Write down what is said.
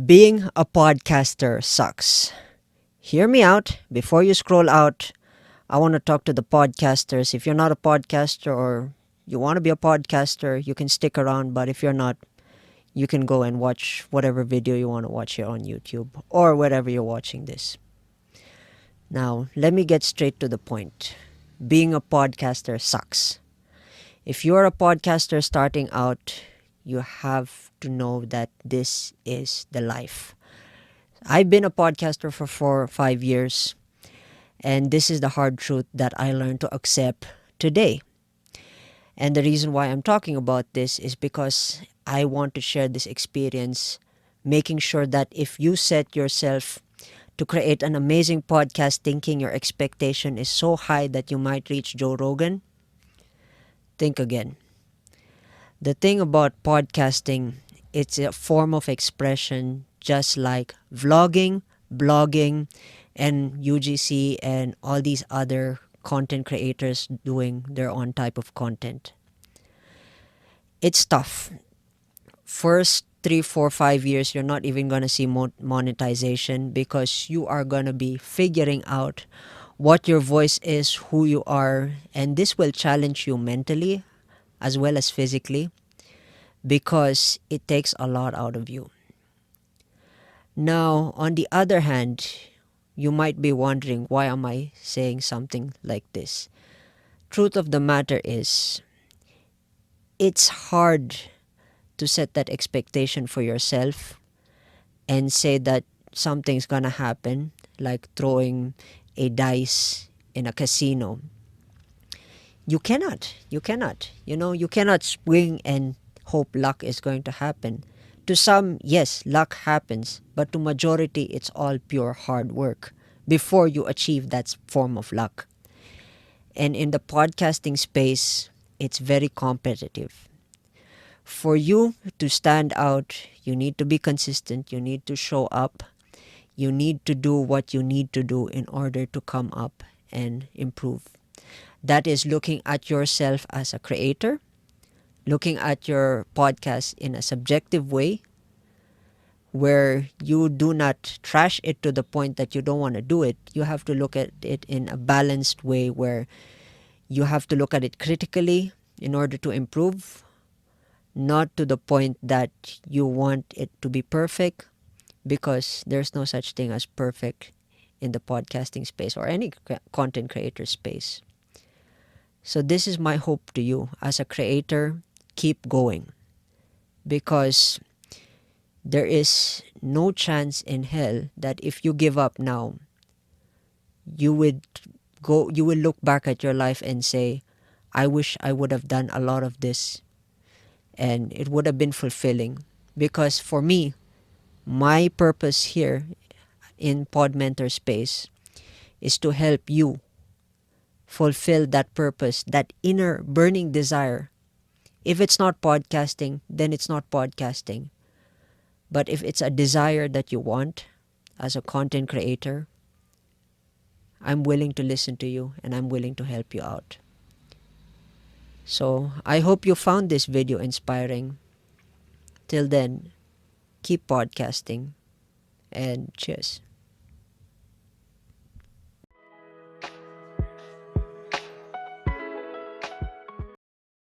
Being a podcaster sucks. Hear me out before you scroll out. I want to talk to the podcasters. If you're not a podcaster or you want to be a podcaster, you can stick around. But if you're not, you can go and watch whatever video you want to watch here on YouTube or wherever you're watching this. Now, let me get straight to the point. Being a podcaster sucks. If you're a podcaster starting out, you have to know that this is the life. I've been a podcaster for 4 or 5 years, and this is the hard truth that I learned to accept today. And the reason why I'm talking about this is because I want to share this experience, making sure that if you set yourself to create an amazing podcast thinking your expectation is so high that you might reach Joe Rogan, think again. The thing about podcasting, it's a form of expression just like vlogging, blogging, and UGC and all these other content creators doing their own type of content. It's tough. First 3, 4, 5 years, you're not even going to see monetization because you are going to be figuring out what your voice is, who you are, and this will challenge you mentally as well as physically because it takes a lot out of you. Now, on the other hand, you might be wondering, why am I saying something like this? Truth of the matter is, it's hard to set that expectation for yourself and say that something's gonna happen, like throwing a dice in a casino. You cannot. You cannot swing and hope luck is going to happen. To some, yes, luck happens, but to majority, it's all pure hard work before you achieve that form of luck. And in the podcasting space, it's very competitive. For you to stand out, you need to be consistent, you need to show up, you need to do what you need to do in order to come up and improve. That is looking at yourself as a creator, looking at your podcast in a subjective way where you do not trash it to the point that you don't want to do it. You have to look at it in a balanced way where you have to look at it critically in order to improve, not to the point that you want it to be perfect, because there's no such thing as perfect in the podcasting space or any content creator space. So this is my hope to you as a creator. Keep going, because there is no chance in hell that if you give up now, you will look back at your life and say, I wish I would have done a lot of this and it would have been fulfilling. Because for me, my purpose here in Podmentorspace is to help you fulfill that purpose, that inner burning desire. If it's not podcasting, then it's not podcasting. But if it's a desire that you want as a content creator, I'm willing to listen to you and I'm willing to help you out. So I hope you found this video inspiring. Till then, keep podcasting and cheers.